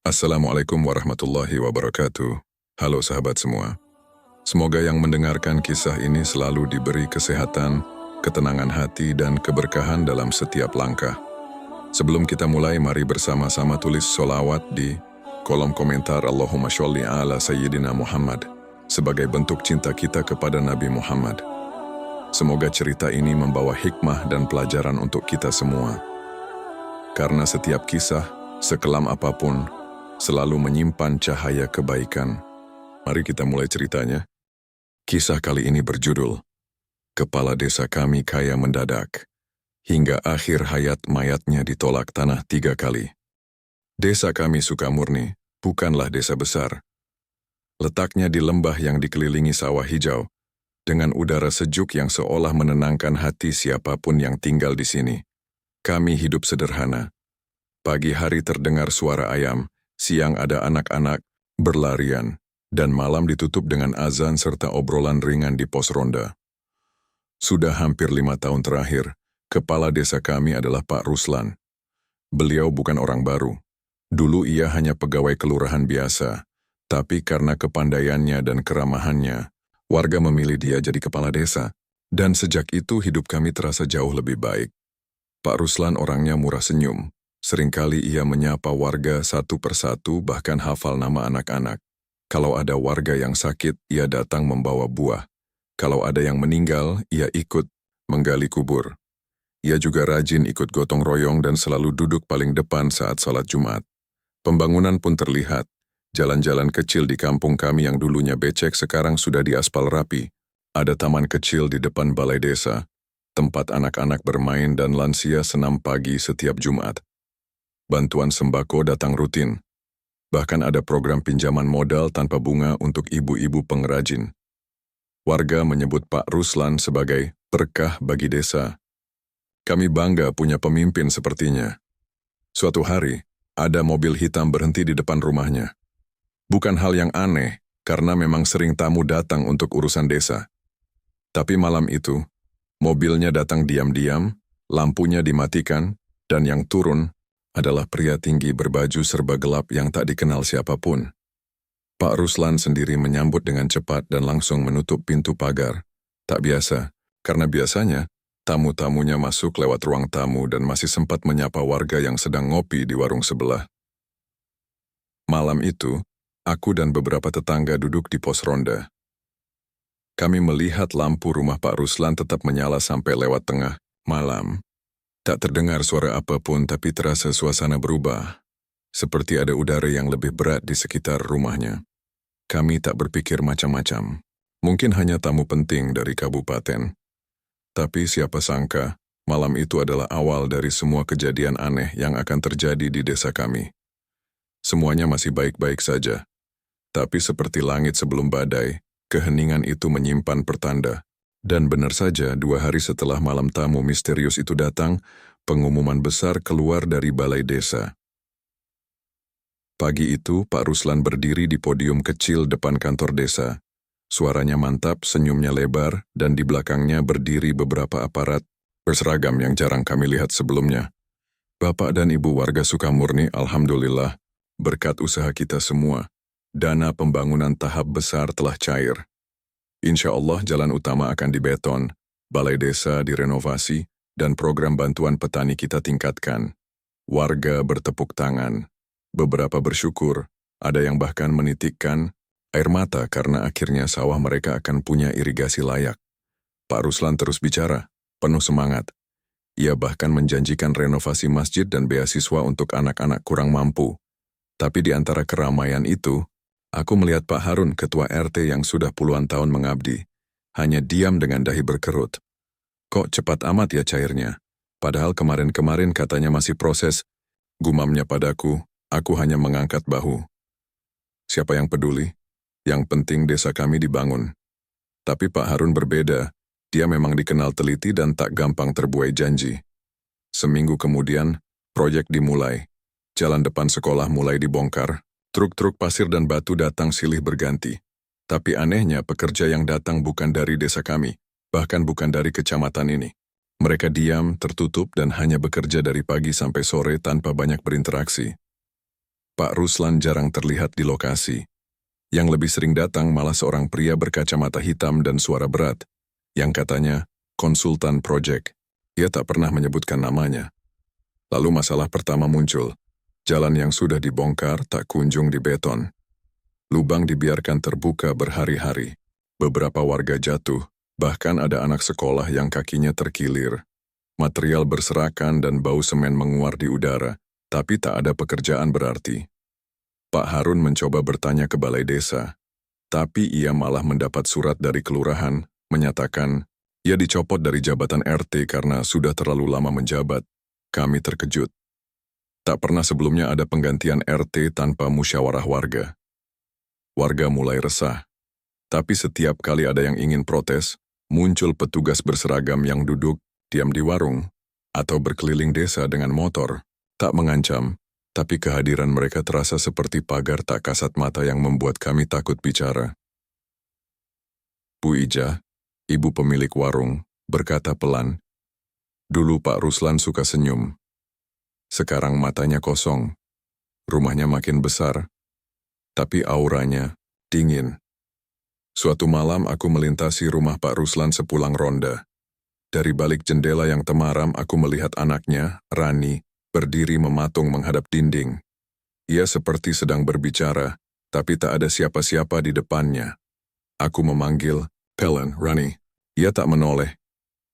Assalamualaikum warahmatullahi wabarakatuh. Halo sahabat semua. Semoga yang mendengarkan kisah ini selalu diberi kesehatan, ketenangan hati, dan keberkahan dalam setiap langkah. Sebelum kita mulai, mari bersama-sama tulis sholawat di kolom komentar Allahumma sholli ala Sayyidina Muhammad sebagai bentuk cinta kita kepada Nabi Muhammad. Semoga cerita ini membawa hikmah dan pelajaran untuk kita semua. Karena setiap kisah, sekelam apapun, selalu menyimpan cahaya kebaikan. Mari kita mulai ceritanya. Kisah kali ini berjudul, Kepala Desa Kami Kaya Mendadak, hingga akhir hayat mayatnya ditolak tanah 3 kali. Desa kami Sukamurni bukanlah desa besar. Letaknya di lembah yang dikelilingi sawah hijau, dengan udara sejuk yang seolah menenangkan hati siapapun yang tinggal di sini. Kami hidup sederhana. Pagi hari terdengar suara ayam, siang ada anak-anak berlarian, dan malam ditutup dengan azan serta obrolan ringan di pos ronda. Sudah hampir 5 tahun terakhir, kepala desa kami adalah Pak Ruslan. Beliau bukan orang baru. Dulu ia hanya pegawai kelurahan biasa, tapi karena kepandaiannya dan keramahannya, warga memilih dia jadi kepala desa. Dan sejak itu hidup kami terasa jauh lebih baik. Pak Ruslan orangnya murah senyum. Seringkali ia menyapa warga satu persatu, bahkan hafal nama anak-anak. Kalau ada warga yang sakit, ia datang membawa buah. Kalau ada yang meninggal, ia ikut menggali kubur. Ia juga rajin ikut gotong royong dan selalu duduk paling depan saat salat Jumat. Pembangunan pun terlihat. Jalan-jalan kecil di kampung kami yang dulunya becek sekarang sudah diaspal rapi. Ada taman kecil di depan balai desa, tempat anak-anak bermain dan lansia senam pagi setiap Jumat. Bantuan sembako datang rutin. Bahkan ada program pinjaman modal tanpa bunga untuk ibu-ibu pengrajin. Warga menyebut Pak Ruslan sebagai berkah bagi desa. Kami bangga punya pemimpin sepertinya. Suatu hari, ada mobil hitam berhenti di depan rumahnya. Bukan hal yang aneh, karena memang sering tamu datang untuk urusan desa. Tapi malam itu, mobilnya datang diam-diam, lampunya dimatikan, dan yang turun adalah pria tinggi berbaju serba gelap yang tak dikenal siapapun. Pak Ruslan sendiri menyambut dengan cepat dan langsung menutup pintu pagar. Tak biasa, karena biasanya tamu-tamunya masuk lewat ruang tamu dan masih sempat menyapa warga yang sedang ngopi di warung sebelah. Malam itu, aku dan beberapa tetangga duduk di pos ronda. Kami melihat lampu rumah Pak Ruslan tetap menyala sampai lewat tengah malam. Tak terdengar suara apapun, tapi terasa suasana berubah. Seperti ada udara yang lebih berat di sekitar rumahnya. Kami tak berpikir macam-macam. Mungkin hanya tamu penting dari kabupaten. Tapi siapa sangka, malam itu adalah awal dari semua kejadian aneh yang akan terjadi di desa kami. Semuanya masih baik-baik saja. Tapi seperti langit sebelum badai, keheningan itu menyimpan pertanda. Dan benar saja, 2 hari setelah malam tamu misterius itu datang, pengumuman besar keluar dari balai desa. Pagi itu, Pak Ruslan berdiri di podium kecil depan kantor desa. Suaranya mantap, senyumnya lebar, dan di belakangnya berdiri beberapa aparat berseragam yang jarang kami lihat sebelumnya. Bapak dan Ibu warga Sukamurni, alhamdulillah, berkat usaha kita semua, dana pembangunan tahap besar telah cair. Insya Allah jalan utama akan dibeton, balai desa direnovasi, dan program bantuan petani kita tingkatkan. Warga bertepuk tangan. Beberapa bersyukur, ada yang bahkan menitikkan air mata karena akhirnya sawah mereka akan punya irigasi layak. Pak Ruslan terus bicara, penuh semangat. Ia bahkan menjanjikan renovasi masjid dan beasiswa untuk anak-anak kurang mampu. Tapi di antara keramaian itu, aku melihat Pak Harun, ketua RT yang sudah puluhan tahun mengabdi, hanya diam dengan dahi berkerut. Kok cepat amat ya cairnya? Padahal kemarin-kemarin katanya masih proses. Gumamnya padaku, aku hanya mengangkat bahu. Siapa yang peduli? Yang penting desa kami dibangun. Tapi Pak Harun berbeda, dia memang dikenal teliti dan tak gampang terbuai janji. Seminggu kemudian, proyek dimulai. Jalan depan sekolah mulai dibongkar. Truk-truk pasir dan batu datang silih berganti. Tapi anehnya pekerja yang datang bukan dari desa kami, bahkan bukan dari kecamatan ini. Mereka diam, tertutup, dan hanya bekerja dari pagi sampai sore tanpa banyak berinteraksi. Pak Ruslan jarang terlihat di lokasi. Yang lebih sering datang malah seorang pria berkacamata hitam dan suara berat, yang katanya konsultan proyek. Ia tak pernah menyebutkan namanya. Lalu masalah pertama muncul. Jalan yang sudah dibongkar tak kunjung dibeton. Lubang dibiarkan terbuka berhari-hari. Beberapa warga jatuh, bahkan ada anak sekolah yang kakinya terkilir. Material berserakan dan bau semen menguar di udara, tapi tak ada pekerjaan berarti. Pak Harun mencoba bertanya ke balai desa, tapi ia malah mendapat surat dari kelurahan, menyatakan ia dicopot dari jabatan RT karena sudah terlalu lama menjabat. Kami terkejut. Tak pernah sebelumnya ada penggantian RT tanpa musyawarah warga. Warga mulai resah. Tapi setiap kali ada yang ingin protes, muncul petugas berseragam yang duduk, diam di warung, atau berkeliling desa dengan motor. Tak mengancam, tapi kehadiran mereka terasa seperti pagar tak kasat mata yang membuat kami takut bicara. Bu Ija, ibu pemilik warung, berkata pelan, "Dulu Pak Ruslan suka senyum. Sekarang matanya kosong, rumahnya makin besar, tapi auranya dingin. Suatu malam aku melintasi rumah Pak Ruslan sepulang ronda. Dari balik jendela yang temaram aku melihat anaknya, Rani, berdiri mematung menghadap dinding. Ia seperti sedang berbicara, tapi tak ada siapa-siapa di depannya. Aku memanggil, 'Pelen, Rani.' Ia tak menoleh,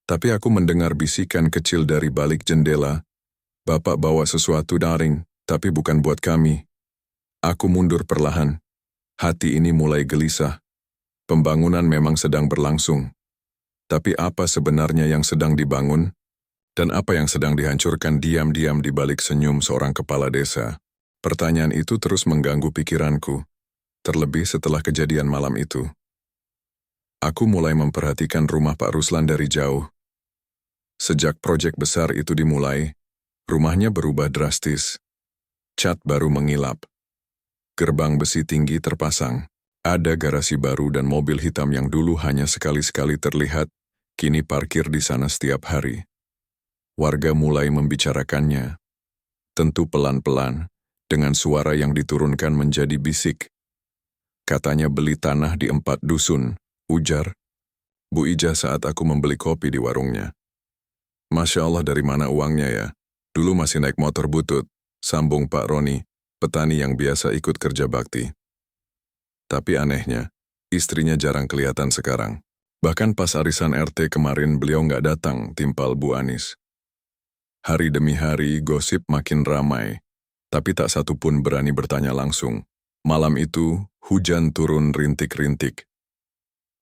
tapi aku mendengar bisikan kecil dari balik jendela, 'Bapak bawa sesuatu daring, tapi bukan buat kami.' Aku mundur perlahan. Hati ini mulai gelisah. Pembangunan memang sedang berlangsung. Tapi apa sebenarnya yang sedang dibangun? Dan apa yang sedang dihancurkan diam-diam di balik senyum seorang kepala desa? Pertanyaan itu terus mengganggu pikiranku, terlebih setelah kejadian malam itu. Aku mulai memperhatikan rumah Pak Ruslan dari jauh. Sejak proyek besar itu dimulai, rumahnya berubah drastis. Cat baru mengilap. Gerbang besi tinggi terpasang. Ada garasi baru dan mobil hitam yang dulu hanya sekali-sekali terlihat, kini parkir di sana setiap hari. Warga mulai membicarakannya. Tentu pelan-pelan, dengan suara yang diturunkan menjadi bisik. Katanya beli tanah di 4 dusun, ujar Bu Ija saat aku membeli kopi di warungnya. "Masya Allah, dari mana uangnya ya? Dulu masih naik motor butut," sambung Pak Roni, petani yang biasa ikut kerja bakti. Tapi anehnya, istrinya jarang kelihatan sekarang. Bahkan pas arisan RT kemarin beliau nggak datang, timpal Bu Anis. Hari demi hari gosip makin ramai, tapi tak satu pun berani bertanya langsung. Malam itu, hujan turun rintik-rintik.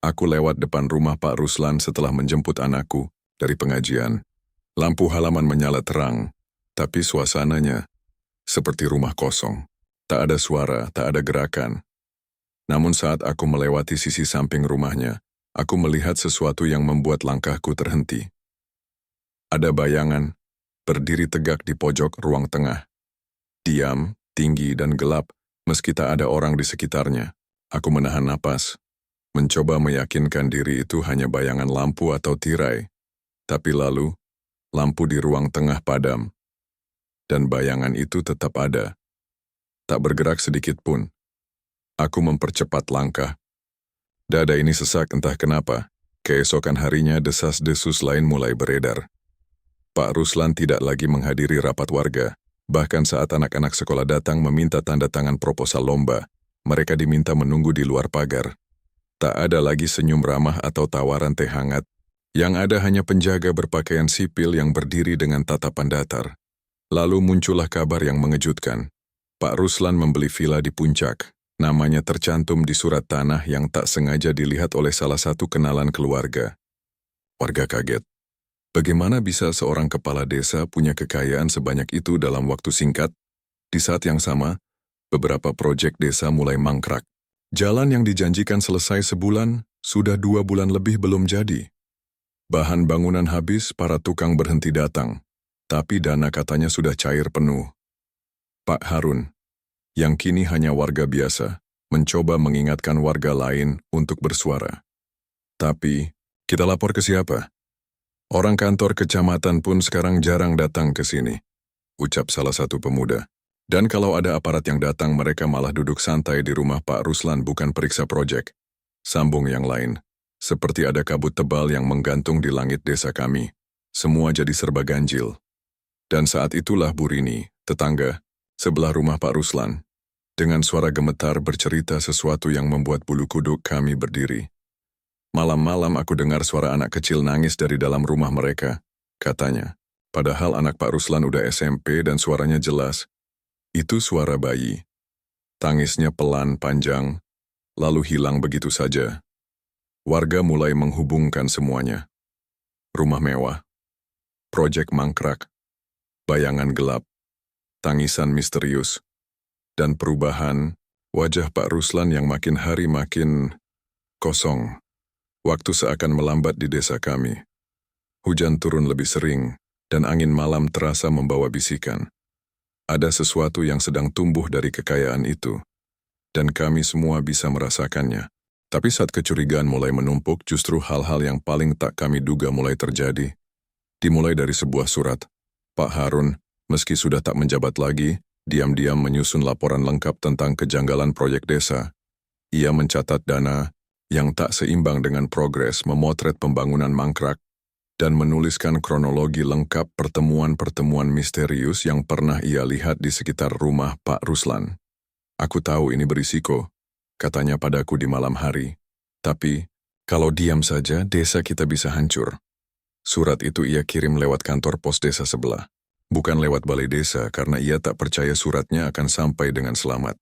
Aku lewat depan rumah Pak Ruslan setelah menjemput anakku dari pengajian. Lampu halaman menyala terang, tapi suasananya seperti rumah kosong. Tak ada suara, tak ada gerakan. Namun saat aku melewati sisi samping rumahnya, aku melihat sesuatu yang membuat langkahku terhenti. Ada bayangan, berdiri tegak di pojok ruang tengah. Diam, tinggi dan gelap, meski tak ada orang di sekitarnya. Aku menahan napas, mencoba meyakinkan diri itu hanya bayangan lampu atau tirai. Tapi lalu, lampu di ruang tengah padam. Dan bayangan itu tetap ada. Tak bergerak sedikit pun. Aku mempercepat langkah. Dada ini sesak entah kenapa. Keesokan harinya desas-desus lain mulai beredar. Pak Ruslan tidak lagi menghadiri rapat warga. Bahkan saat anak-anak sekolah datang meminta tanda tangan proposal lomba, mereka diminta menunggu di luar pagar. Tak ada lagi senyum ramah atau tawaran teh hangat. Yang ada hanya penjaga berpakaian sipil yang berdiri dengan tatapan datar. Lalu muncullah kabar yang mengejutkan. Pak Ruslan membeli villa di Puncak. Namanya tercantum di surat tanah yang tak sengaja dilihat oleh salah satu kenalan keluarga. Warga kaget. Bagaimana bisa seorang kepala desa punya kekayaan sebanyak itu dalam waktu singkat? Di saat yang sama, beberapa proyek desa mulai mangkrak. Jalan yang dijanjikan selesai sebulan, sudah 2 bulan lebih belum jadi. Bahan bangunan habis, para tukang berhenti datang. Tapi dana katanya sudah cair penuh. Pak Harun, yang kini hanya warga biasa, mencoba mengingatkan warga lain untuk bersuara. Tapi, kita lapor ke siapa? Orang kantor kecamatan pun sekarang jarang datang ke sini, ucap salah satu pemuda. Dan kalau ada aparat yang datang, mereka malah duduk santai di rumah Pak Ruslan, bukan periksa proyek. Sambung yang lain. Seperti ada kabut tebal yang menggantung di langit desa kami. Semua jadi serba ganjil. Dan saat itulah Bu Rini, tetangga, sebelah rumah Pak Ruslan, dengan suara gemetar bercerita sesuatu yang membuat bulu kuduk kami berdiri. Malam-malam aku dengar suara anak kecil nangis dari dalam rumah mereka, katanya. Padahal anak Pak Ruslan udah SMP dan suaranya jelas. Itu suara bayi. Tangisnya pelan, panjang, lalu hilang begitu saja. Warga mulai menghubungkan semuanya. Rumah mewah, proyek mangkrak, bayangan gelap, tangisan misterius, dan perubahan wajah Pak Ruslan yang makin hari makin kosong. Waktu seakan melambat di desa kami. Hujan turun lebih sering, dan angin malam terasa membawa bisikan. Ada sesuatu yang sedang tumbuh dari kekayaan itu, dan kami semua bisa merasakannya. Tapi saat kecurigaan mulai menumpuk, justru hal-hal yang paling tak kami duga mulai terjadi. Dimulai dari sebuah surat. Pak Harun, meski sudah tak menjabat lagi, diam-diam menyusun laporan lengkap tentang kejanggalan proyek desa. Ia mencatat dana yang tak seimbang dengan progres, memotret pembangunan mangkrak, dan menuliskan kronologi lengkap pertemuan-pertemuan misterius yang pernah ia lihat di sekitar rumah Pak Ruslan. Aku tahu ini berisiko, katanya padaku di malam hari. Tapi, kalau diam saja, desa kita bisa hancur. Surat itu ia kirim lewat kantor pos desa sebelah. Bukan lewat balai desa, karena ia tak percaya suratnya akan sampai dengan selamat.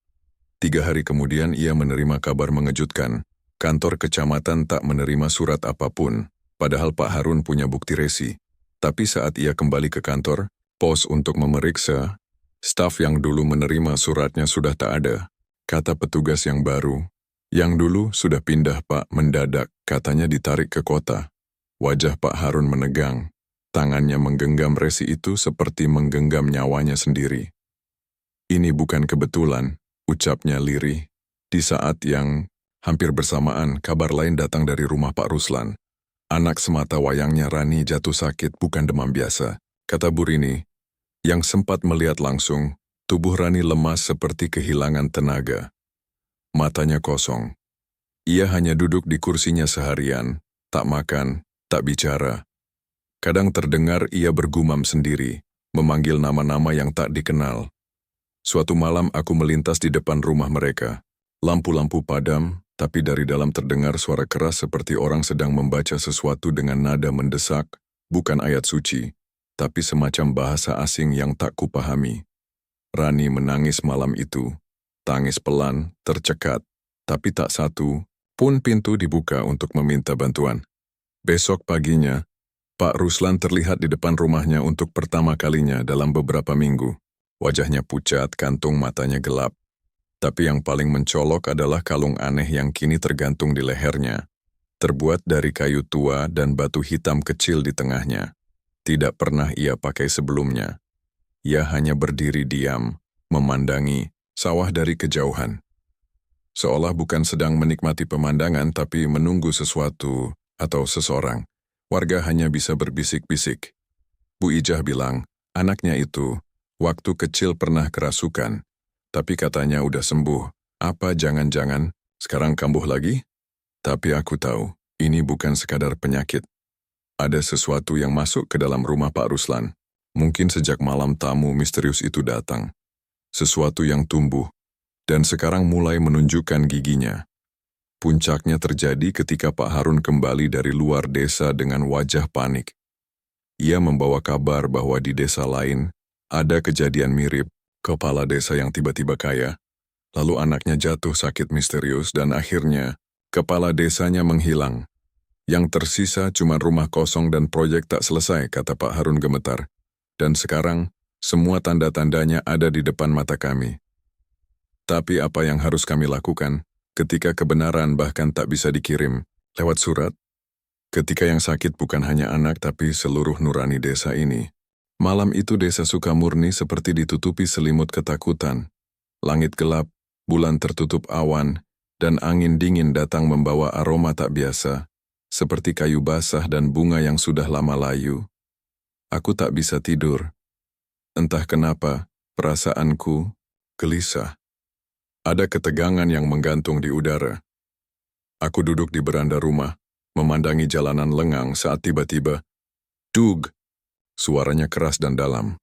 3 hari kemudian ia menerima kabar mengejutkan. Kantor kecamatan tak menerima surat apapun, padahal Pak Harun punya bukti resi. Tapi saat ia kembali ke kantor pos untuk memeriksa, staf yang dulu menerima suratnya sudah tak ada. Kata petugas yang baru, yang dulu sudah pindah Pak, mendadak, katanya ditarik ke kota. Wajah Pak Harun menegang, tangannya menggenggam resi itu seperti menggenggam nyawanya sendiri. Ini bukan kebetulan, ucapnya lirih, di saat yang hampir bersamaan, kabar lain datang dari rumah Pak Ruslan. Anak semata wayangnya Rani jatuh sakit, bukan demam biasa, kata Bu Rini, yang sempat melihat langsung. Tubuh Rani lemas seperti kehilangan tenaga. Matanya kosong. Ia hanya duduk di kursinya seharian, tak makan, tak bicara. Kadang terdengar ia bergumam sendiri, memanggil nama-nama yang tak dikenal. Suatu malam aku melintas di depan rumah mereka. Lampu-lampu padam, tapi dari dalam terdengar suara keras seperti orang sedang membaca sesuatu dengan nada mendesak, bukan ayat suci, tapi semacam bahasa asing yang tak kupahami. Rani menangis malam itu, tangis pelan, tercekat, tapi tak satu pun pintu dibuka untuk meminta bantuan. Besok paginya, Pak Ruslan terlihat di depan rumahnya untuk pertama kalinya dalam beberapa minggu. Wajahnya pucat, kantung matanya gelap. Tapi yang paling mencolok adalah kalung aneh yang kini tergantung di lehernya. Terbuat dari kayu tua dan batu hitam kecil di tengahnya. Tidak pernah ia pakai sebelumnya. Ia hanya berdiri diam, memandangi sawah dari kejauhan. Seolah bukan sedang menikmati pemandangan tapi menunggu sesuatu atau seseorang. Warga hanya bisa berbisik-bisik. Bu Ijah bilang, anaknya itu, waktu kecil pernah kerasukan. Tapi katanya udah sembuh. Apa jangan-jangan sekarang kambuh lagi? Tapi aku tahu, ini bukan sekadar penyakit. Ada sesuatu yang masuk ke dalam rumah Pak Ruslan. Mungkin sejak malam tamu misterius itu datang. Sesuatu yang tumbuh, dan sekarang mulai menunjukkan giginya. Puncaknya terjadi ketika Pak Harun kembali dari luar desa dengan wajah panik. Ia membawa kabar bahwa di desa lain ada kejadian mirip. Kepala desa yang tiba-tiba kaya, lalu anaknya jatuh sakit misterius dan akhirnya kepala desanya menghilang. Yang tersisa cuma rumah kosong dan proyek tak selesai, kata Pak Harun gemetar. Dan sekarang, semua tanda-tandanya ada di depan mata kami. Tapi apa yang harus kami lakukan ketika kebenaran bahkan tak bisa dikirim lewat surat? Ketika yang sakit bukan hanya anak tapi seluruh nurani desa ini. Malam itu desa Sukamurni seperti ditutupi selimut ketakutan. Langit gelap, bulan tertutup awan, dan angin dingin datang membawa aroma tak biasa, seperti kayu basah dan bunga yang sudah lama layu. Aku tak bisa tidur. Entah kenapa, Perasaanku gelisah. Ada ketegangan yang menggantung di udara. Aku duduk di beranda rumah, memandangi jalanan lengang saat tiba-tiba, dug! Suaranya keras dan dalam,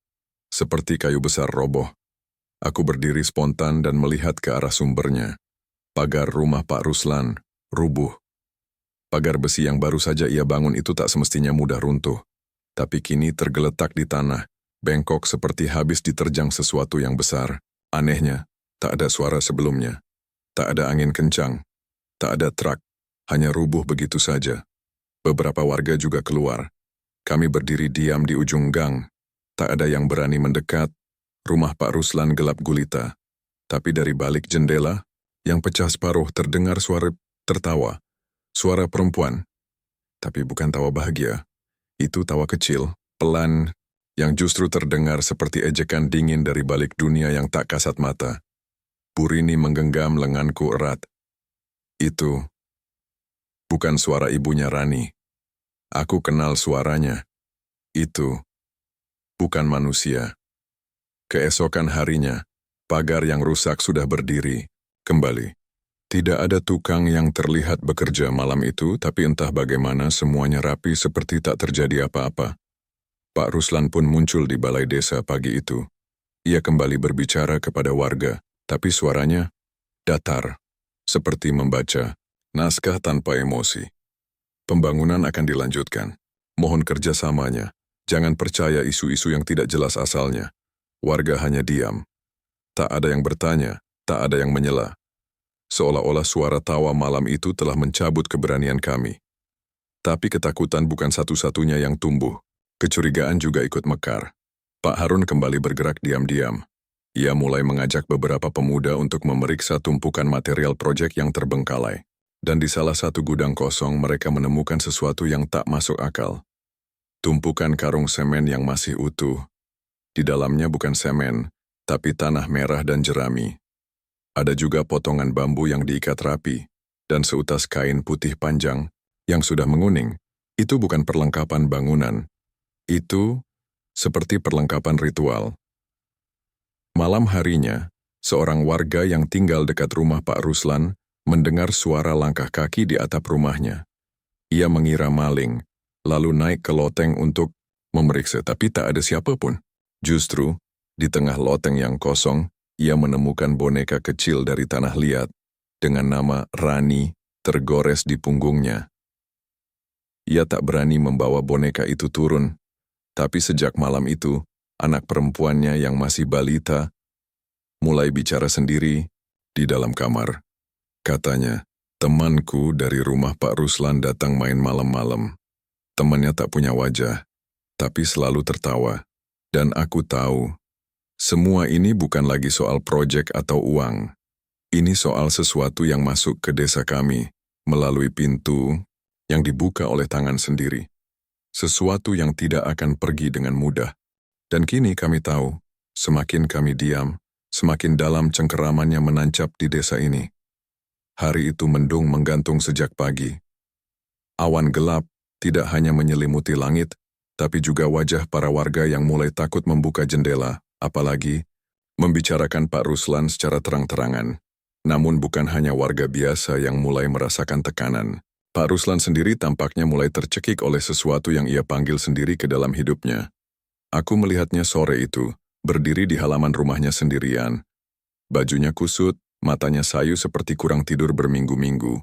seperti kayu besar roboh. Aku berdiri spontan dan melihat ke arah sumbernya. Pagar rumah Pak Ruslan rubuh. Pagar besi yang baru saja ia bangun itu tak semestinya mudah runtuh, tapi kini tergeletak di tanah, bengkok seperti habis diterjang sesuatu yang besar. Anehnya, tak ada suara sebelumnya. Tak ada angin kencang. Tak ada truk. Hanya rubuh begitu saja. Beberapa warga juga keluar. Kami berdiri diam di ujung gang. Tak ada yang berani mendekat. Rumah Pak Ruslan gelap gulita. Tapi dari balik jendela, yang pecah separuh terdengar suara tertawa. Suara perempuan. Tapi bukan tawa bahagia. Itu tawa kecil, pelan, yang justru terdengar seperti ejekan dingin dari balik dunia yang tak kasat mata. Bu Rini menggenggam lenganku erat. Itu bukan suara ibunya Rani. Aku kenal suaranya. Itu bukan manusia. Keesokan harinya, pagar yang rusak sudah berdiri kembali. Tidak ada tukang yang terlihat bekerja malam itu, tapi entah bagaimana semuanya rapi seperti tak terjadi apa-apa. Pak Ruslan pun muncul di balai desa pagi itu. Ia kembali berbicara kepada warga, tapi suaranya datar, seperti membaca naskah tanpa emosi. Pembangunan akan dilanjutkan. Mohon kerjasamanya. Jangan percaya isu-isu yang tidak jelas asalnya. Warga hanya diam. Tak ada yang bertanya, tak ada yang menyela. Seolah-olah suara tawa malam itu telah mencabut keberanian kami. Tapi ketakutan bukan satu-satunya yang tumbuh. Kecurigaan juga ikut mekar. Pak Harun kembali bergerak diam-diam. Ia mulai mengajak beberapa pemuda untuk memeriksa tumpukan material proyek yang terbengkalai. Dan di salah satu gudang kosong mereka menemukan sesuatu yang tak masuk akal. Tumpukan karung semen yang masih utuh. Di dalamnya bukan semen, tapi tanah merah dan jerami. Ada juga potongan bambu yang diikat rapi, dan seutas kain putih panjang yang sudah menguning. Itu bukan perlengkapan bangunan. Itu seperti perlengkapan ritual. Malam harinya, seorang warga yang tinggal dekat rumah Pak Ruslan mendengar suara langkah kaki di atap rumahnya. Ia mengira maling, lalu naik ke loteng untuk memeriksa, tapi tak ada siapapun. Justru, di tengah loteng yang kosong, ia menemukan boneka kecil dari tanah liat dengan nama Rani tergores di punggungnya. Ia tak berani membawa boneka itu turun. Tapi sejak malam itu, anak perempuannya yang masih balita mulai bicara sendiri di dalam kamar. Katanya, temanku dari rumah Pak Ruslan datang main malam-malam. Temannya tak punya wajah, tapi selalu tertawa. Dan aku tahu, semua ini bukan lagi soal proyek atau uang. Ini soal sesuatu yang masuk ke desa kami melalui pintu yang dibuka oleh tangan sendiri. Sesuatu yang tidak akan pergi dengan mudah. Dan kini kami tahu, semakin kami diam, semakin dalam cengkeramannya menancap di desa ini. Hari itu mendung menggantung sejak pagi. Awan gelap tidak hanya menyelimuti langit, tapi juga wajah para warga yang mulai takut membuka jendela, apalagi membicarakan Pak Ruslan secara terang-terangan. Namun bukan hanya warga biasa yang mulai merasakan tekanan. Pak Ruslan sendiri tampaknya mulai tercekik oleh sesuatu yang ia panggil sendiri ke dalam hidupnya. Aku melihatnya sore itu, berdiri di halaman rumahnya sendirian. Bajunya kusut, matanya sayu seperti kurang tidur berminggu-minggu.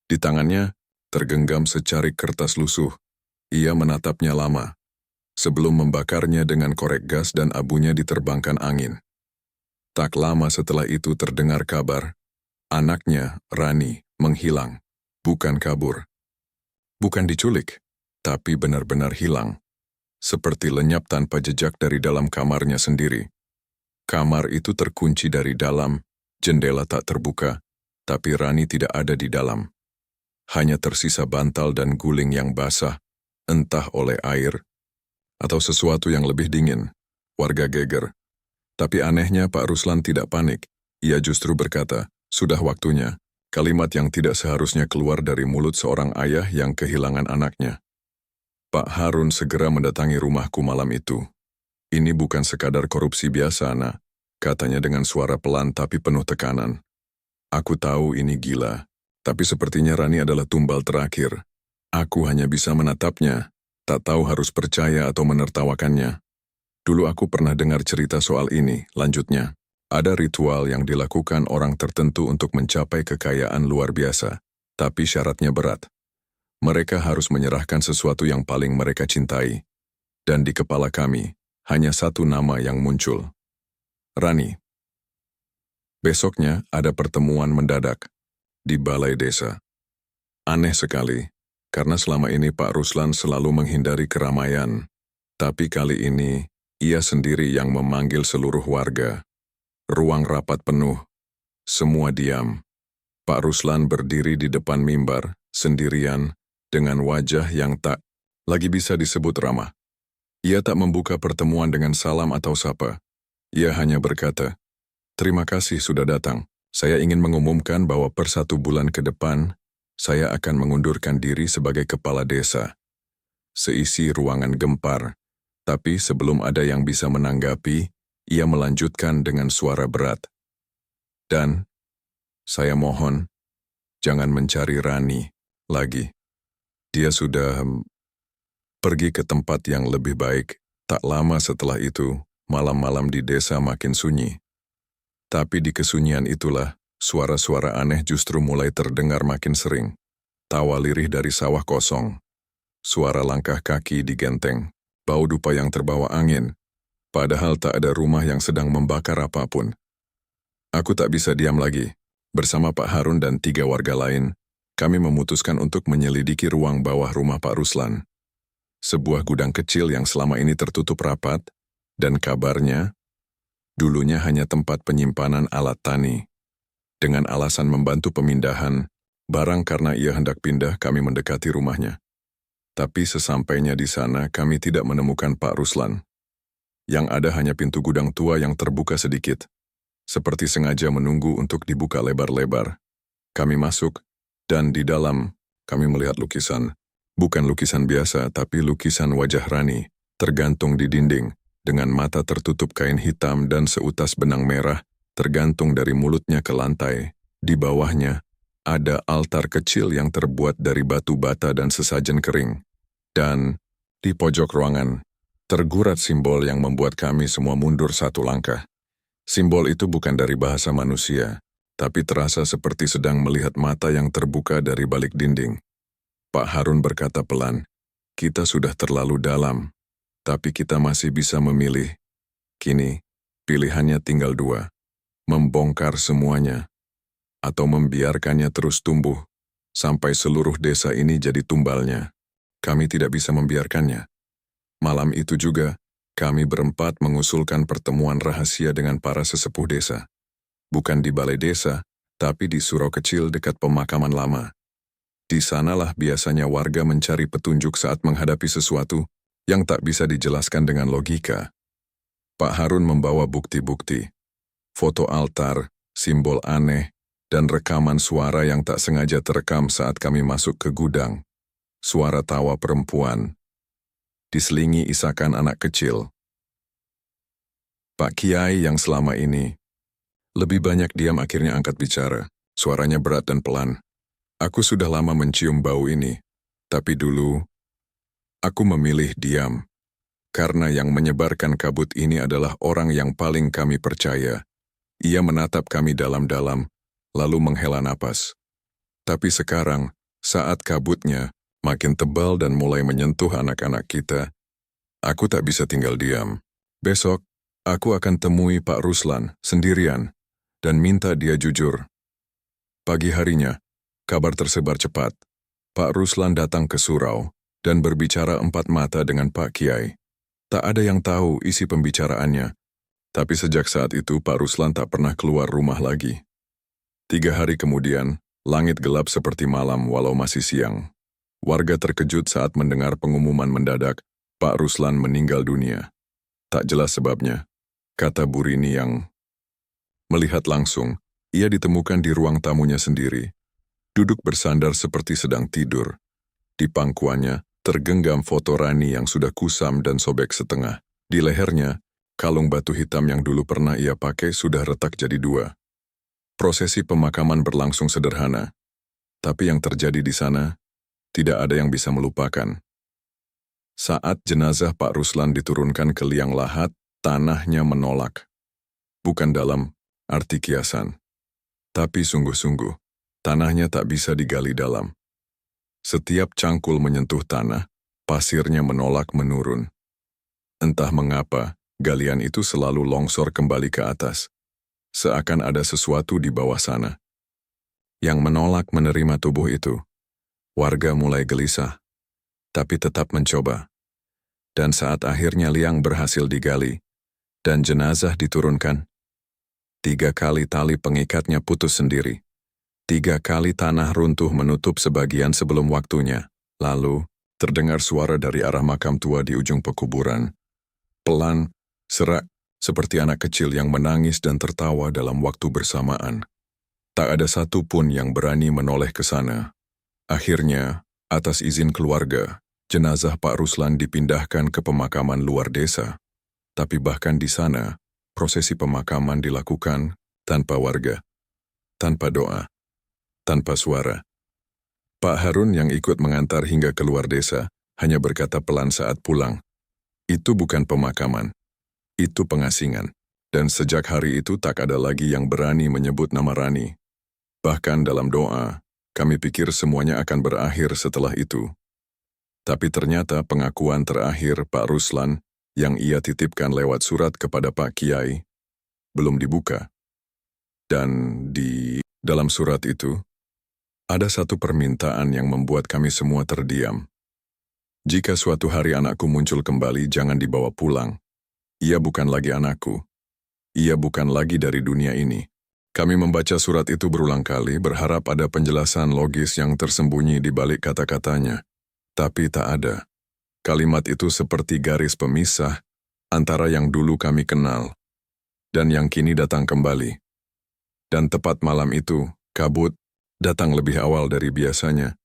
Di tangannya, tergenggam secarik kertas lusuh. Ia menatapnya lama, sebelum membakarnya dengan korek gas dan abunya diterbangkan angin. Tak lama setelah itu terdengar kabar, anaknya, Rani, menghilang. Bukan kabur. Bukan diculik, tapi benar-benar hilang. Seperti lenyap tanpa jejak dari dalam kamarnya sendiri. Kamar itu terkunci dari dalam, jendela tak terbuka, tapi Rani tidak ada di dalam. Hanya tersisa bantal dan guling yang basah, entah oleh air, atau sesuatu yang lebih dingin. Warga geger. Tapi anehnya Pak Ruslan tidak panik. Ia justru berkata, sudah waktunya. Kalimat yang tidak seharusnya keluar dari mulut seorang ayah yang kehilangan anaknya. Pak Harun segera mendatangi rumahku malam itu. Ini bukan sekadar korupsi biasa, Nak. katanya dengan suara pelan tapi penuh tekanan. Aku tahu ini gila, tapi sepertinya Rani adalah tumbal terakhir. Aku hanya bisa menatapnya, tak tahu harus percaya atau menertawakannya. Dulu aku pernah dengar cerita soal ini, lanjutnya. Ada ritual yang dilakukan orang tertentu untuk mencapai kekayaan luar biasa, tapi syaratnya berat. Mereka harus menyerahkan sesuatu yang paling mereka cintai. Dan di kepala kami, hanya satu nama yang muncul. Rani. Besoknya ada pertemuan mendadak di balai desa. Aneh sekali, karena selama ini Pak Ruslan selalu menghindari keramaian. Tapi kali ini, ia sendiri yang memanggil seluruh warga. Ruang rapat penuh. Semua diam. Pak Ruslan berdiri di depan mimbar, sendirian, dengan wajah yang tak lagi bisa disebut ramah. Ia tak membuka pertemuan dengan salam atau sapa. Ia hanya berkata, "Terima kasih sudah datang. Saya ingin mengumumkan bahwa per 1 bulan ke depan, saya akan mengundurkan diri sebagai kepala desa." Seisi ruangan gempar, tapi sebelum ada yang bisa menanggapi, ia melanjutkan dengan suara berat. "Dan, saya mohon, jangan mencari Rani lagi. Dia sudah pergi ke tempat yang lebih baik." Tak lama setelah itu, malam-malam di desa makin sunyi. Tapi di kesunyian itulah, suara-suara aneh justru mulai terdengar makin sering. Tawa lirih dari sawah kosong. Suara langkah kaki di genteng. Bau dupa yang terbawa angin. Padahal tak ada rumah yang sedang membakar apapun. Aku tak bisa diam lagi. Bersama Pak Harun dan 3 warga lain, kami memutuskan untuk menyelidiki ruang bawah rumah Pak Ruslan. Sebuah gudang kecil yang selama ini tertutup rapat, dan kabarnya, dulunya hanya tempat penyimpanan alat tani. Dengan alasan membantu pemindahan barang karena ia hendak pindah, kami mendekati rumahnya. Tapi sesampainya di sana, kami tidak menemukan Pak Ruslan. Yang ada hanya pintu gudang tua yang terbuka sedikit, seperti sengaja menunggu untuk dibuka lebar-lebar. Kami masuk, dan di dalam, kami melihat lukisan. Bukan lukisan biasa, tapi lukisan wajah Rani, tergantung di dinding, dengan mata tertutup kain hitam dan seutas benang merah, tergantung dari mulutnya ke lantai. Di bawahnya, ada altar kecil yang terbuat dari batu bata dan sesajen kering. Dan, di pojok ruangan, tergurat simbol yang membuat kami semua mundur 1 langkah. Simbol itu bukan dari bahasa manusia, tapi terasa seperti sedang melihat mata yang terbuka dari balik dinding. Pak Harun berkata pelan, "Kita sudah terlalu dalam, tapi kita masih bisa memilih. Kini, pilihannya tinggal 2, membongkar semuanya, atau membiarkannya terus tumbuh, sampai seluruh desa ini jadi tumbalnya. Kami tidak bisa membiarkannya." Malam itu juga, kami berempat mengusulkan pertemuan rahasia dengan para sesepuh desa. Bukan di balai desa, tapi di surau kecil dekat pemakaman lama. Di sanalah biasanya warga mencari petunjuk saat menghadapi sesuatu yang tak bisa dijelaskan dengan logika. Pak Harun membawa bukti-bukti, foto altar, simbol aneh, dan rekaman suara yang tak sengaja terekam saat kami masuk ke gudang. Suara tawa perempuan, diselingi isakan anak kecil. Pak Kiai yang selama ini lebih banyak diam akhirnya angkat bicara. Suaranya berat dan pelan. "Aku sudah lama mencium bau ini, tapi dulu aku memilih diam. Karena yang menyebarkan kabut ini adalah orang yang paling kami percaya. Ia menatap kami dalam-dalam, lalu menghela napas. Tapi sekarang, saat kabutnya makin tebal dan mulai menyentuh anak-anak kita, aku tak bisa tinggal diam. Besok, aku akan temui Pak Ruslan sendirian dan minta dia jujur." Pagi harinya, kabar tersebar cepat. Pak Ruslan datang ke surau dan berbicara 4 mata dengan Pak Kiai. Tak ada yang tahu isi pembicaraannya, tapi sejak saat itu Pak Ruslan tak pernah keluar rumah lagi. 3 hari kemudian, langit gelap seperti malam walau masih siang. Warga terkejut saat mendengar pengumuman mendadak, Pak Ruslan meninggal dunia. Tak jelas sebabnya, kata Bu Rini yang melihat langsung. Ia ditemukan di ruang tamunya sendiri, duduk bersandar seperti sedang tidur. Di pangkuannya tergenggam foto Rani yang sudah kusam dan sobek setengah. Di lehernya, Kalung batu hitam yang dulu pernah ia pakai sudah retak jadi dua. Prosesi pemakaman berlangsung sederhana, tapi yang terjadi di sana tidak ada yang bisa melupakan. Saat jenazah Pak Ruslan diturunkan ke liang lahat, tanahnya menolak. Bukan dalam arti kiasan, tapi sungguh-sungguh, tanahnya tak bisa digali dalam. Setiap cangkul menyentuh tanah, pasirnya menolak menurun. Entah mengapa, galian itu selalu longsor kembali ke atas. Seakan ada sesuatu di bawah sana yang menolak menerima tubuh itu. Warga mulai gelisah, tapi tetap mencoba. Dan saat akhirnya liang berhasil digali, dan jenazah diturunkan, 3 kali tali pengikatnya putus sendiri. 3 kali tanah runtuh menutup sebagian sebelum waktunya. Lalu, terdengar suara dari arah makam tua di ujung pekuburan. Pelan, serak, seperti anak kecil yang menangis dan tertawa dalam waktu bersamaan. Tak ada satu pun yang berani menoleh ke sana. Akhirnya, atas izin keluarga, jenazah Pak Ruslan dipindahkan ke pemakaman luar desa. Tapi bahkan di sana, prosesi pemakaman dilakukan tanpa warga, tanpa doa, tanpa suara. Pak Harun yang ikut mengantar hingga keluar desa hanya berkata pelan saat pulang, "Itu bukan pemakaman, itu pengasingan." Dan sejak hari itu tak ada lagi yang berani menyebut nama Rani. Bahkan dalam doa, kami pikir semuanya akan berakhir setelah itu. Tapi ternyata pengakuan terakhir Pak Ruslan yang ia titipkan lewat surat kepada Pak Kiai belum dibuka. Dan di dalam surat itu, ada satu permintaan yang membuat kami semua terdiam. Jika suatu hari anakku muncul kembali, jangan dibawa pulang. Ia bukan lagi anakku. Ia bukan lagi dari dunia ini. Kami membaca surat itu berulang kali, berharap ada penjelasan logis yang tersembunyi di balik kata-katanya. Tapi tak ada. Kalimat itu seperti garis pemisah antara yang dulu kami kenal dan yang kini datang kembali. Dan tepat malam itu, kabut datang lebih awal dari biasanya.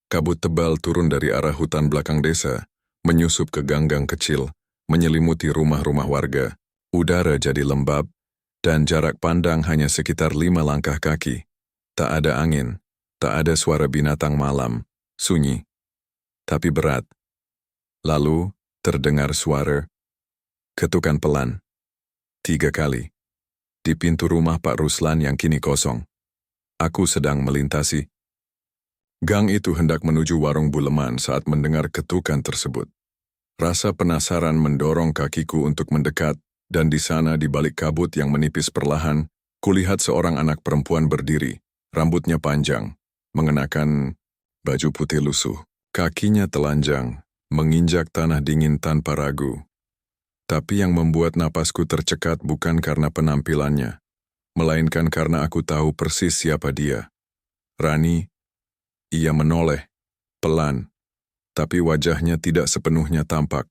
Kabut tebal turun dari arah hutan belakang desa, menyusup ke ganggang kecil, menyelimuti rumah-rumah warga. Udara jadi lembab, dan jarak pandang hanya sekitar 5 langkah kaki. Tak ada angin, tak ada suara binatang malam, sunyi, tapi berat. Lalu, terdengar suara ketukan pelan. 3 kali. Di pintu rumah Pak Ruslan yang kini kosong. Aku sedang melintasi gang itu hendak menuju warung Buleman saat mendengar ketukan tersebut. Rasa penasaran mendorong kakiku untuk mendekat, dan di sana di balik kabut yang menipis perlahan, kulihat seorang anak perempuan berdiri, rambutnya panjang, mengenakan baju putih lusuh. Kakinya telanjang, menginjak tanah dingin tanpa ragu. Tapi yang membuat napasku tercekat bukan karena penampilannya, melainkan karena aku tahu persis siapa dia. Rani. Ia menoleh, pelan, tapi wajahnya tidak sepenuhnya tampak.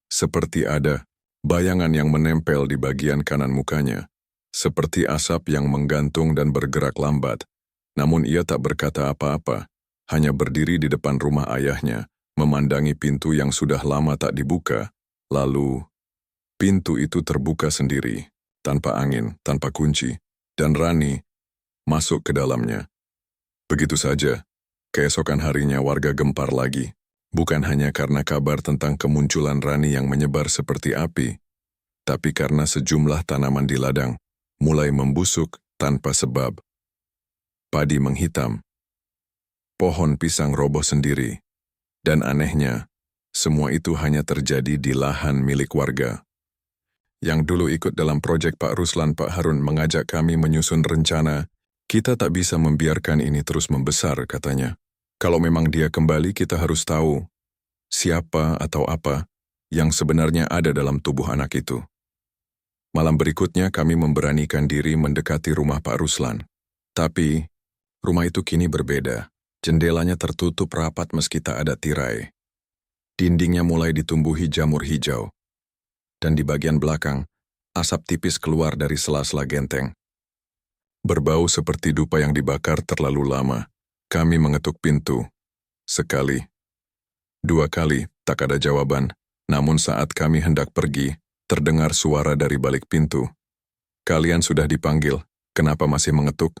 Seperti ada bayangan yang menempel di bagian kanan mukanya, seperti asap yang menggantung dan bergerak lambat. Namun ia tak berkata apa-apa, hanya berdiri di depan rumah ayahnya, memandangi pintu yang sudah lama tak dibuka. Lalu, pintu itu terbuka sendiri, tanpa angin, tanpa kunci, dan Rani masuk ke dalamnya. Begitu saja, keesokan harinya warga gempar lagi, bukan hanya karena kabar tentang kemunculan Rani yang menyebar seperti api, tapi karena sejumlah tanaman di ladang mulai membusuk tanpa sebab. Padi menghitam, pohon pisang roboh sendiri, dan anehnya, semua itu hanya terjadi di lahan milik warga. Yang dulu ikut dalam proyek Pak Ruslan, Pak Harun mengajak kami menyusun rencana. Kita tak bisa membiarkan ini terus membesar, katanya. Kalau memang dia kembali, kita harus tahu siapa atau apa yang sebenarnya ada dalam tubuh anak itu. Malam berikutnya kami memberanikan diri mendekati rumah Pak Ruslan. Tapi, rumah itu kini berbeda. Jendelanya tertutup rapat meski tak ada tirai. Dindingnya mulai ditumbuhi jamur hijau. Dan di bagian belakang, asap tipis keluar dari sela-sela genteng. Berbau seperti dupa yang dibakar terlalu lama. Kami mengetuk pintu. Sekali. 2 kali, tak ada jawaban. Namun saat kami hendak pergi, Terdengar suara dari balik pintu. Kalian sudah dipanggil, kenapa masih mengetuk?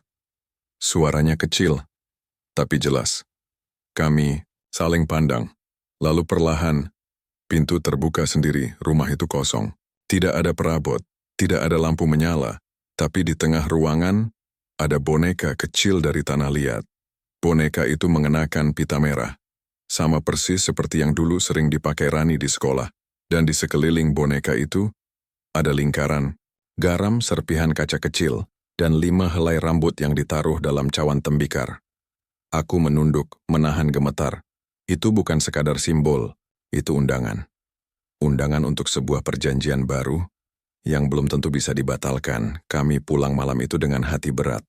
Suaranya kecil, tapi jelas. Kami saling pandang. Lalu perlahan, pintu terbuka sendiri, rumah itu kosong. Tidak ada perabot, tidak ada lampu menyala, tapi di tengah ruangan ada boneka kecil dari tanah liat. Boneka itu mengenakan pita merah, sama persis seperti yang dulu sering dipakai Rani di sekolah. Dan di sekeliling boneka itu ada lingkaran, garam serpihan kaca kecil, dan 5 helai rambut yang ditaruh dalam cawan tembikar. Aku menunduk, menahan gemetar. Itu bukan sekadar simbol, itu undangan. Undangan untuk sebuah perjanjian baru yang belum tentu bisa dibatalkan. Kami pulang malam itu dengan hati berat.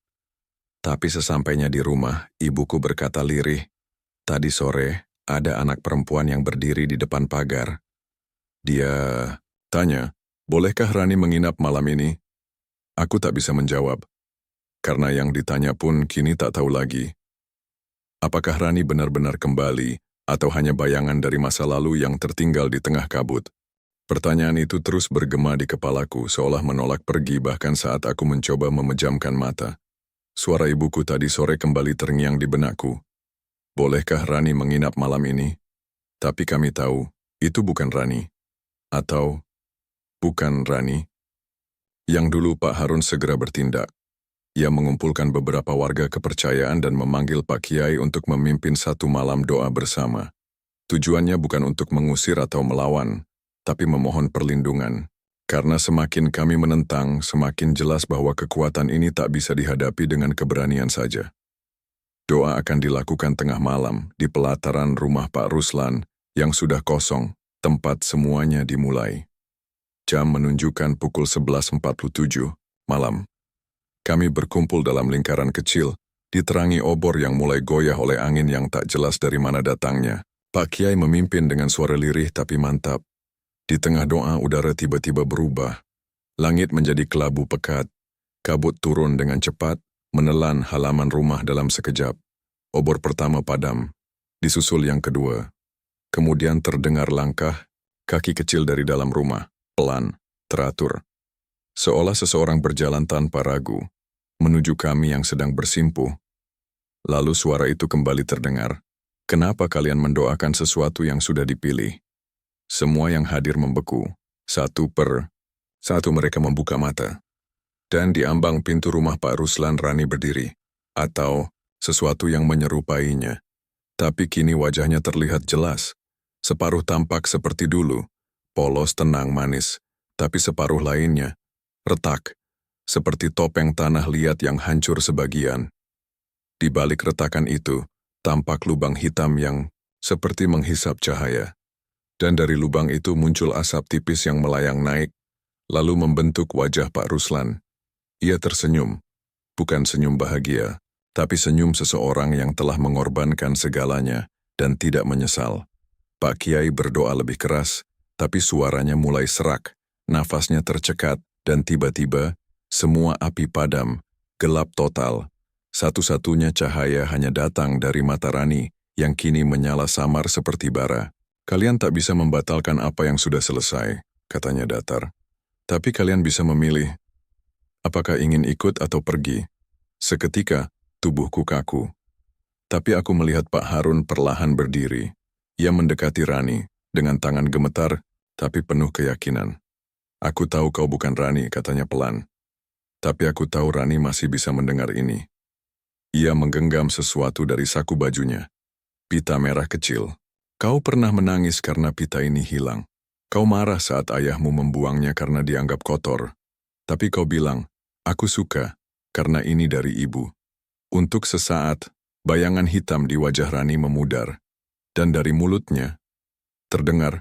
Tapi sesampainya di rumah, ibuku berkata lirih, tadi sore ada anak perempuan yang berdiri di depan pagar. Dia tanya, bolehkah Rani menginap malam ini? Aku tak bisa menjawab, karena yang ditanya pun kini tak tahu lagi. Apakah Rani benar-benar kembali, atau hanya bayangan dari masa lalu yang tertinggal di tengah kabut? Pertanyaan itu terus bergema di kepalaku, seolah menolak pergi bahkan saat aku mencoba memejamkan mata. Suara ibuku tadi sore kembali terngiang di benakku. Bolehkah Rani menginap malam ini? Tapi kami tahu, itu bukan Rani. Atau, bukan Rani. Yang dulu Pak Harun segera bertindak. Ia mengumpulkan beberapa warga kepercayaan dan memanggil Pak Kiai untuk memimpin satu malam doa bersama. Tujuannya bukan untuk mengusir atau melawan, tapi memohon perlindungan. Karena semakin kami menentang, semakin jelas bahwa kekuatan ini tak bisa dihadapi dengan keberanian saja. Doa akan dilakukan tengah malam di pelataran rumah Pak Ruslan yang sudah kosong, tempat semuanya dimulai. Jam menunjukkan pukul 11.47 malam. Kami berkumpul dalam lingkaran kecil, diterangi obor yang mulai goyah oleh angin yang tak jelas dari mana datangnya. Pak Kiai memimpin dengan suara lirih tapi mantap. Di tengah doa udara tiba-tiba berubah. Langit menjadi kelabu pekat. Kabut turun dengan cepat, menelan halaman rumah dalam sekejap. Obor pertama padam, disusul yang kedua. Kemudian terdengar langkah, kaki kecil dari dalam rumah, pelan, teratur. Seolah seseorang berjalan tanpa ragu, menuju kami yang sedang bersimpuh. Lalu suara itu kembali terdengar. Kenapa kalian mendoakan sesuatu yang sudah dipilih? Semua yang hadir membeku. Satu per satu mereka membuka mata. Dan di ambang pintu rumah Pak Ruslan Rani berdiri. Atau sesuatu yang menyerupainya. Tapi kini wajahnya terlihat jelas. Separuh tampak seperti dulu. Polos, tenang, manis. Tapi separuh lainnya retak. Seperti topeng tanah liat yang hancur sebagian. Di balik retakan itu, tampak lubang hitam yang seperti menghisap cahaya. Dan dari lubang itu muncul asap tipis yang melayang naik, lalu membentuk wajah Pak Ruslan. Ia tersenyum, bukan senyum bahagia, tapi senyum seseorang yang telah mengorbankan segalanya dan tidak menyesal. Pak Kiai berdoa lebih keras, tapi suaranya mulai serak, nafasnya tercekat, dan tiba-tiba, semua api padam, gelap total. Satu-satunya cahaya hanya datang dari mata Rani yang kini menyala samar seperti bara. Kalian tak bisa membatalkan apa yang sudah selesai, katanya datar. Tapi kalian bisa memilih, apakah ingin ikut atau pergi. Seketika, tubuhku kaku. Tapi aku melihat Pak Harun perlahan berdiri. Ia mendekati Rani, dengan tangan gemetar, tapi penuh keyakinan. Aku tahu kau bukan Rani, katanya pelan. Tapi aku tahu Rani masih bisa mendengar ini. Ia menggenggam sesuatu dari saku bajunya. Pita merah kecil. Kau pernah menangis karena pita ini hilang. Kau marah saat ayahmu membuangnya karena dianggap kotor. Tapi kau bilang, aku suka, karena ini dari ibu. Untuk sesaat, bayangan hitam di wajah Rani memudar. Dan dari mulutnya, terdengar,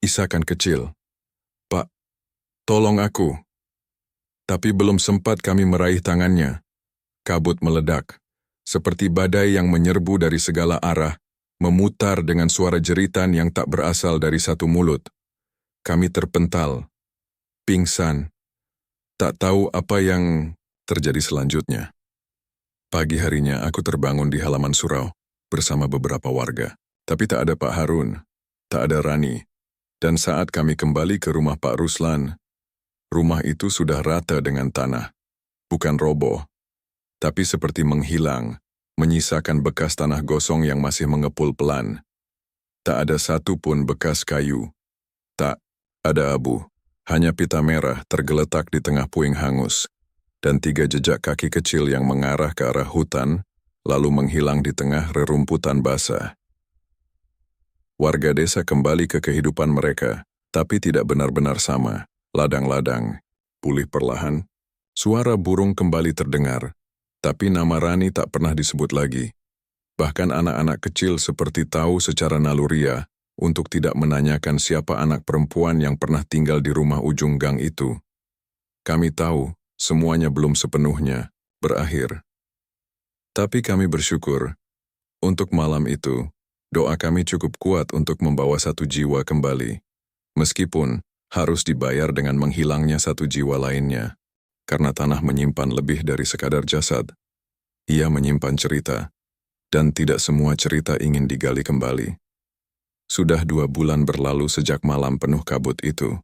isakan kecil. Pak, tolong aku. Tapi belum sempat kami meraih tangannya. Kabut meledak, seperti badai yang menyerbu dari segala arah, memutar dengan suara jeritan yang tak berasal dari satu mulut. Kami terpental, pingsan, tak tahu apa yang terjadi selanjutnya. Pagi harinya aku terbangun di halaman surau bersama beberapa warga. Tapi tak ada Pak Harun, tak ada Rani, Dan saat kami kembali ke rumah Pak Ruslan, rumah itu sudah rata dengan tanah. Bukan roboh, tapi seperti menghilang, menyisakan bekas tanah gosong yang masih mengepul pelan. Tak ada satu pun bekas kayu. Tak ada abu. Hanya pita merah tergeletak di tengah puing hangus. Dan 3 jejak kaki kecil yang mengarah ke arah hutan, lalu menghilang di tengah rerumputan basah. Warga desa kembali ke kehidupan mereka, tapi tidak benar-benar sama. Ladang-ladang, pulih perlahan. Suara burung kembali terdengar, tapi nama Rani tak pernah disebut lagi. Bahkan anak-anak kecil seperti tahu secara naluriah untuk tidak menanyakan siapa anak perempuan yang pernah tinggal di rumah ujung gang itu. Kami tahu, semuanya belum sepenuhnya berakhir. Tapi kami bersyukur, untuk malam itu, doa kami cukup kuat untuk membawa 1 jiwa kembali. Meskipun harus dibayar dengan menghilangnya 1 jiwa lainnya. Karena tanah menyimpan lebih dari sekadar jasad. Ia menyimpan cerita, dan tidak semua cerita ingin digali kembali. Sudah 2 bulan berlalu sejak malam penuh kabut itu.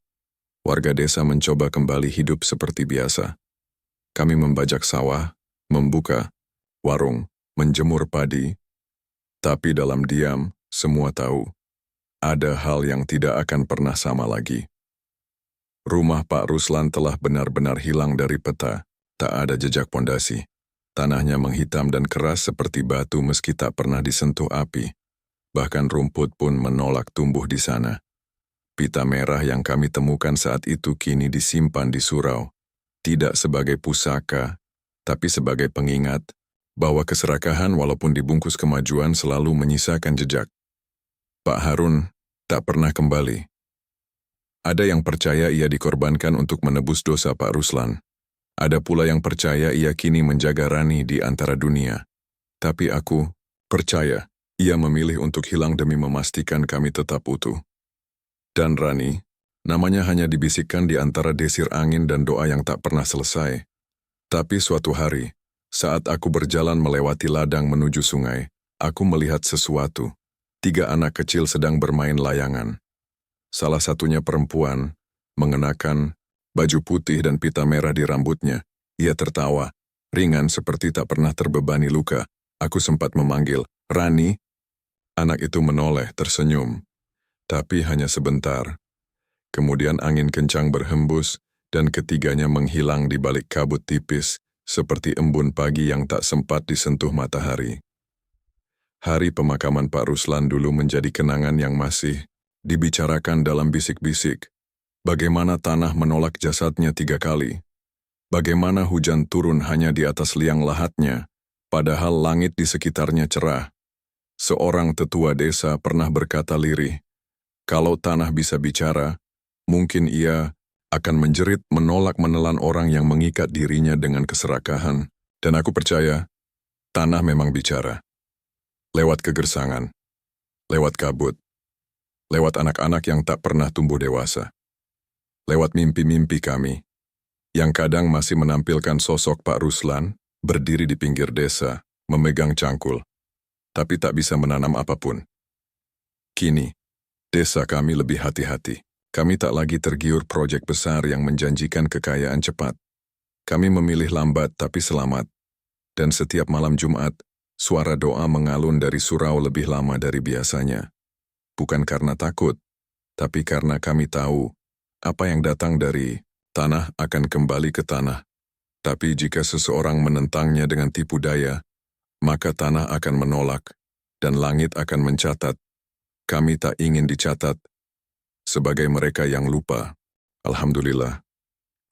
Warga desa mencoba kembali hidup seperti biasa. Kami membajak sawah, membuka warung, menjemur padi. Tapi dalam diam, semua tahu, ada hal yang tidak akan pernah sama lagi. Rumah Pak Ruslan telah benar-benar hilang dari peta, tak ada jejak pondasi. Tanahnya menghitam dan keras seperti batu meski tak pernah disentuh api. Bahkan rumput pun menolak tumbuh di sana. Pita merah yang kami temukan saat itu kini disimpan di surau. Tidak sebagai pusaka, tapi sebagai pengingat bahwa keserakahan walaupun dibungkus kemajuan selalu menyisakan jejak. Pak Harun tak pernah kembali. Ada yang percaya ia dikorbankan untuk menebus dosa Pak Ruslan. Ada pula yang percaya ia kini menjaga Rani di antara dunia. Tapi aku percaya ia memilih untuk hilang demi memastikan kami tetap utuh. Dan Rani, namanya hanya dibisikkan di antara desir angin dan doa yang tak pernah selesai. Tapi suatu hari, saat aku berjalan melewati ladang menuju sungai, aku melihat sesuatu. 3 anak kecil sedang bermain layangan. Salah satunya perempuan, mengenakan baju putih dan pita merah di rambutnya. Ia tertawa, ringan seperti tak pernah terbebani luka. Aku sempat memanggil, "Rani." Anak itu menoleh, tersenyum. Tapi hanya sebentar. Kemudian angin kencang berhembus, dan ketiganya menghilang di balik kabut tipis, seperti embun pagi yang tak sempat disentuh matahari. Hari pemakaman Pak Ruslan dulu menjadi kenangan yang masih dibicarakan dalam bisik-bisik. Bagaimana tanah menolak jasadnya 3 kali. Bagaimana hujan turun hanya di atas liang lahatnya, padahal langit di sekitarnya cerah. Seorang tetua desa pernah berkata lirih, kalau tanah bisa bicara, mungkin ia akan menjerit menolak menelan orang yang mengikat dirinya dengan keserakahan. Dan aku percaya, tanah memang bicara. Lewat kegersangan, lewat kabut, lewat anak-anak yang tak pernah tumbuh dewasa. Lewat mimpi-mimpi kami, yang kadang masih menampilkan sosok Pak Ruslan, berdiri di pinggir desa, memegang cangkul, tapi tak bisa menanam apapun. Kini, desa kami lebih hati-hati. Kami tak lagi tergiur proyek besar yang menjanjikan kekayaan cepat. Kami memilih lambat tapi selamat. Dan setiap malam Jumat, suara doa mengalun dari surau lebih lama dari biasanya. Bukan karena takut, tapi karena kami tahu apa yang datang dari tanah akan kembali ke tanah. Tapi jika seseorang menentangnya dengan tipu daya, maka tanah akan menolak dan langit akan mencatat. Kami tak ingin dicatat sebagai mereka yang lupa. Alhamdulillah.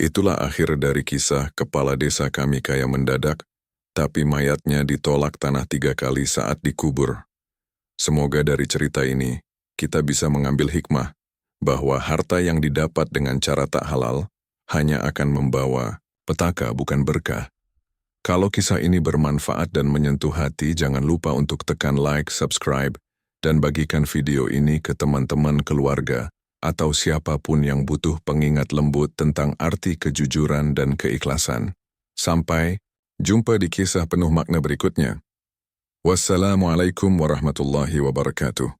Itulah akhir dari kisah kepala desa kami kaya mendadak, tapi mayatnya ditolak tanah 3 kali saat dikubur. Semoga dari cerita ini, kita bisa mengambil hikmah bahwa harta yang didapat dengan cara tak halal hanya akan membawa petaka bukan berkah. Kalau kisah ini bermanfaat dan menyentuh hati, jangan lupa untuk tekan like, subscribe, dan bagikan video ini ke teman-teman keluarga atau siapapun yang butuh pengingat lembut tentang arti kejujuran dan keikhlasan. Sampai jumpa di kisah penuh makna berikutnya. Wassalamualaikum warahmatullahi wabarakatuh.